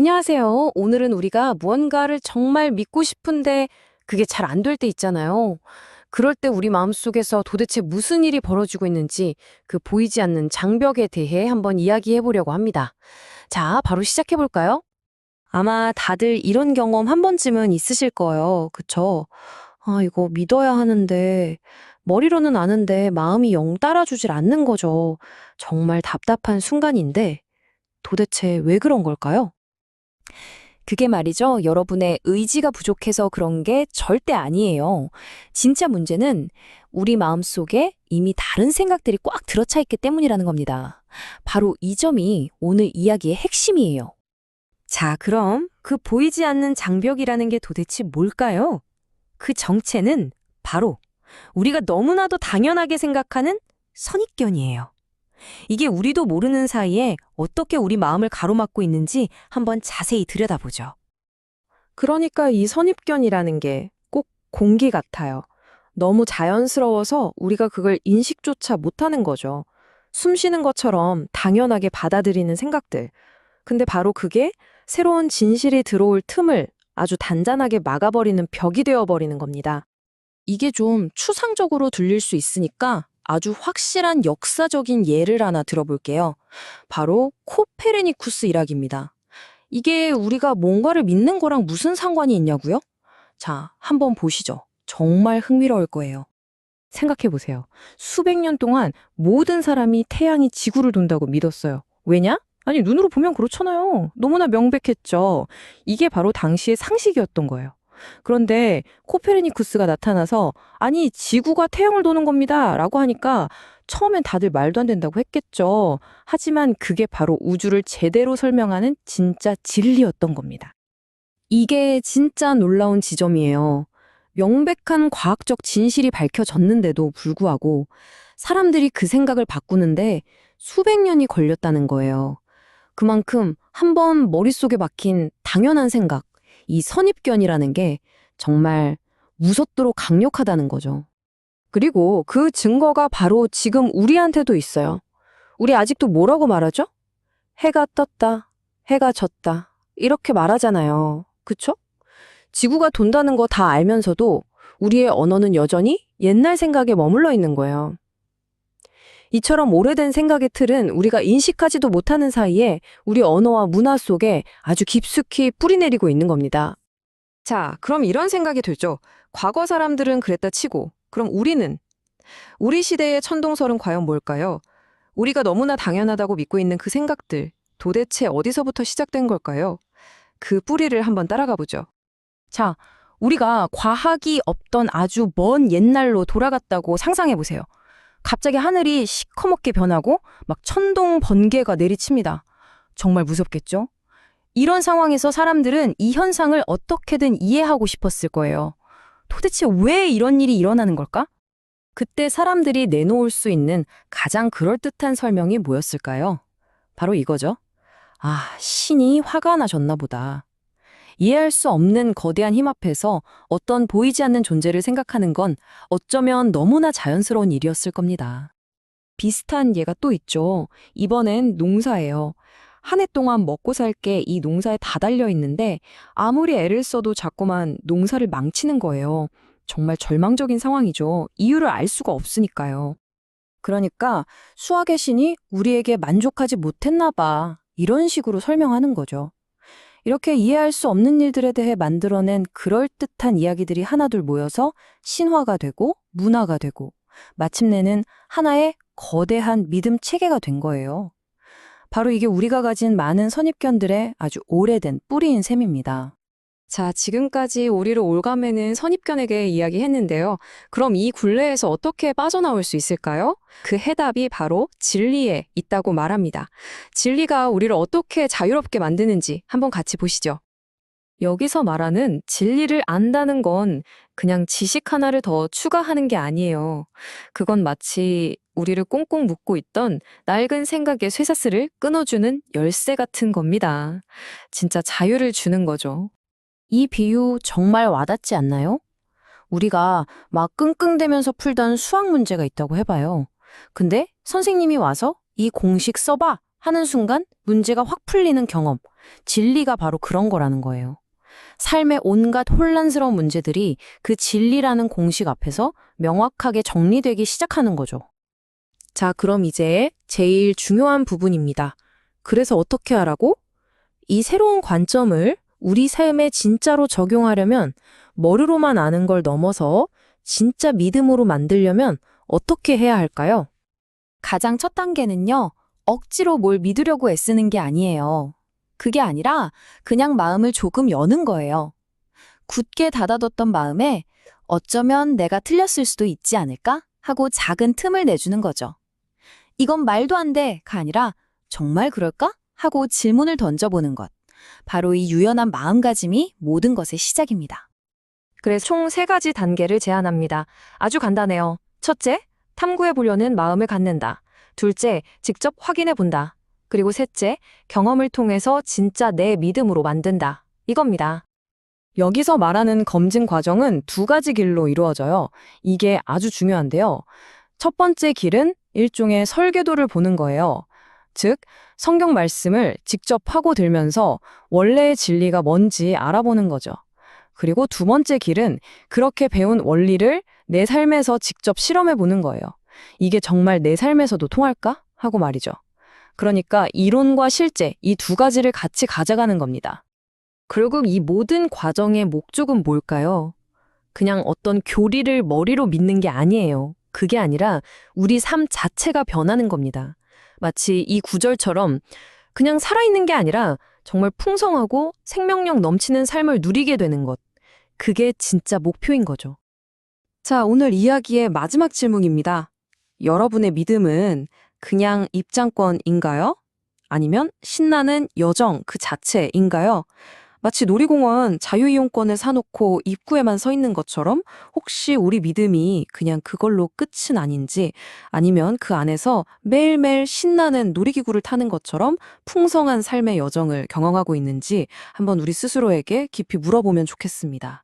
안녕하세요. 오늘은 우리가 무언가를 정말 믿고 싶은데 그게 잘 안 될 때 있잖아요. 그럴 때 우리 마음속에서 도대체 무슨 일이 벌어지고 있는지 그 보이지 않는 장벽에 대해 한번 이야기해 보려고 합니다. 자, 바로 시작해 볼까요? 아마 다들 이런 경험 한 번쯤은 있으실 거예요. 그쵸? 아, 이거 믿어야 하는데, 머리로는 아는데 마음이 영 따라주질 않는 거죠. 정말 답답한 순간인데, 도대체 왜 그런 걸까요? 그게 말이죠. 여러분의 의지가 부족해서 그런 게 절대 아니에요. 진짜 문제는 우리 마음속에 이미 다른 생각들이 꽉 들어차 있기 때문이라는 겁니다. 바로 이 점이 오늘 이야기의 핵심이에요. 자, 그럼 그 보이지 않는 장벽이라는 게 도대체 뭘까요? 그 정체는 바로 우리가 너무나도 당연하게 생각하는 선입견이에요. 이게 우리도 모르는 사이에 어떻게 우리 마음을 가로막고 있는지 한번 자세히 들여다보죠. 그러니까 이 선입견이라는 게 꼭 공기 같아요. 너무 자연스러워서 우리가 그걸 인식조차 못하는 거죠. 숨 쉬는 것처럼 당연하게 받아들이는 생각들. 근데 바로 그게 새로운 진실이 들어올 틈을 아주 단단하게 막아버리는 벽이 되어버리는 겁니다. 이게 좀 추상적으로 들릴 수 있으니까 아주 확실한 역사적인 예를 하나 들어볼게요. 바로 코페르니쿠스 일학입니다. 이게 우리가 뭔가를 믿는 거랑 무슨 상관이 있냐고요? 자, 한번 보시죠. 정말 흥미로울 거예요. 생각해 보세요. 수백 년 동안 모든 사람이 태양이 지구를 돈다고 믿었어요. 왜냐? 아니, 눈으로 보면 그렇잖아요. 너무나 명백했죠. 이게 바로 당시의 상식이었던 거예요. 그런데 코페르니쿠스가 나타나서 아니, 지구가 태양을 도는 겁니다. 라고 하니까 처음엔 다들 말도 안 된다고 했겠죠. 하지만 그게 바로 우주를 제대로 설명하는 진짜 진리였던 겁니다. 이게 진짜 놀라운 지점이에요. 명백한 과학적 진실이 밝혀졌는데도 불구하고 사람들이 그 생각을 바꾸는데 수백 년이 걸렸다는 거예요. 그만큼 한번 머릿속에 박힌 당연한 생각, 이 선입견이라는 게 정말 무섭도록 강력하다는 거죠. 그리고 그 증거가 바로 지금 우리한테도 있어요. 우리 아직도 뭐라고 말하죠? 해가 떴다, 해가 졌다, 이렇게 말하잖아요. 그쵸? 지구가 돈다는 거 다 알면서도 우리의 언어는 여전히 옛날 생각에 머물러 있는 거예요. 이처럼 오래된 생각의 틀은 우리가 인식하지도 못하는 사이에 우리 언어와 문화 속에 아주 깊숙이 뿌리내리고 있는 겁니다. 자, 그럼 이런 생각이 들죠. 과거 사람들은 그랬다 치고, 그럼 우리는? 우리 시대의 천동설은 과연 뭘까요? 우리가 너무나 당연하다고 믿고 있는 그 생각들, 도대체 어디서부터 시작된 걸까요? 그 뿌리를 한번 따라가 보죠. 자, 우리가 과학이 없던 아주 먼 옛날로 돌아갔다고 상상해 보세요. 갑자기 하늘이 시커멓게 변하고 막 천둥 번개가 내리칩니다. 정말 무섭겠죠? 이런 상황에서 사람들은 이 현상을 어떻게든 이해하고 싶었을 거예요. 도대체 왜 이런 일이 일어나는 걸까? 그때 사람들이 내놓을 수 있는 가장 그럴듯한 설명이 뭐였을까요? 바로 이거죠. 아, 신이 화가 나셨나 보다. 이해할 수 없는 거대한 힘 앞에서 어떤 보이지 않는 존재를 생각하는 건 어쩌면 너무나 자연스러운 일이었을 겁니다. 비슷한 예가 또 있죠. 이번엔 농사예요. 한 해 동안 먹고 살 게 이 농사에 다 달려 있는데 아무리 애를 써도 자꾸만 농사를 망치는 거예요. 정말 절망적인 상황이죠. 이유를 알 수가 없으니까요. 그러니까 수학의 신이 우리에게 만족하지 못했나 봐. 이런 식으로 설명하는 거죠. 이렇게 이해할 수 없는 일들에 대해 만들어낸 그럴듯한 이야기들이 하나둘 모여서 신화가 되고 문화가 되고 마침내는 하나의 거대한 믿음 체계가 된 거예요. 바로 이게 우리가 가진 많은 선입견들의 아주 오래된 뿌리인 셈입니다. 자, 지금까지 우리를 올가매는 선입견에게 이야기했는데요. 그럼 이 굴레에서 어떻게 빠져나올 수 있을까요? 그 해답이 바로 진리에 있다고 말합니다. 진리가 우리를 어떻게 자유롭게 만드는지 한번 같이 보시죠. 여기서 말하는 진리를 안다는 건 그냥 지식 하나를 더 추가하는 게 아니에요. 그건 마치 우리를 꽁꽁 묶고 있던 낡은 생각의 쇠사슬을 끊어주는 열쇠 같은 겁니다. 진짜 자유를 주는 거죠. 이 비유 정말 와닿지 않나요? 우리가 막 끙끙대면서 풀던 수학 문제가 있다고 해봐요. 근데 선생님이 와서 이 공식 써봐 하는 순간 문제가 확 풀리는 경험. 진리가 바로 그런 거라는 거예요. 삶의 온갖 혼란스러운 문제들이 그 진리라는 공식 앞에서 명확하게 정리되기 시작하는 거죠. 자, 그럼 이제 제일 중요한 부분입니다. 그래서 어떻게 하라고? 이 새로운 관점을 우리 삶에 진짜로 적용하려면 머리로만 아는 걸 넘어서 진짜 믿음으로 만들려면 어떻게 해야 할까요? 가장 첫 단계는요, 억지로 뭘 믿으려고 애쓰는 게 아니에요. 그게 아니라 그냥 마음을 조금 여는 거예요. 굳게 닫아뒀던 마음에 어쩌면 내가 틀렸을 수도 있지 않을까? 하고 작은 틈을 내주는 거죠. 이건 말도 안 돼가 아니라 정말 그럴까? 하고 질문을 던져보는 것. 바로 이 유연한 마음가짐이 모든 것의 시작입니다. 그래서 총 3가지 단계를 제안합니다. 아주 간단해요. 첫째, 탐구해 보려는 마음을 갖는다. 둘째, 직접 확인해 본다. 그리고 셋째, 경험을 통해서 진짜 내 믿음으로 만든다. 이겁니다. 여기서 말하는 검증 과정은 2가지 길로 이루어져요. 이게 아주 중요한데요. 첫 번째 길은 일종의 설계도를 보는 거예요. 즉, 성경 말씀을 직접 파고들면서 원래의 진리가 뭔지 알아보는 거죠. 그리고 2번째 길은 그렇게 배운 원리를 내 삶에서 직접 실험해 보는 거예요. 이게 정말 내 삶에서도 통할까? 하고 말이죠. 그러니까 이론과 실제 이 2가지를 같이 가져가는 겁니다. 결국 이 모든 과정의 목적은 뭘까요? 그냥 어떤 교리를 머리로 믿는 게 아니에요. 그게 아니라 우리 삶 자체가 변하는 겁니다. 마치 이 구절처럼 그냥 살아있는 게 아니라 정말 풍성하고 생명력 넘치는 삶을 누리게 되는 것. 그게 진짜 목표인 거죠. 자, 오늘 이야기의 마지막 질문입니다. 여러분의 믿음은 그냥 입장권인가요? 아니면 신나는 여정 그 자체인가요? 마치 놀이공원 자유이용권을 사놓고 입구에만 서 있는 것처럼 혹시 우리 믿음이 그냥 그걸로 끝은 아닌지 아니면 그 안에서 매일매일 신나는 놀이기구를 타는 것처럼 풍성한 삶의 여정을 경험하고 있는지 한번 우리 스스로에게 깊이 물어보면 좋겠습니다.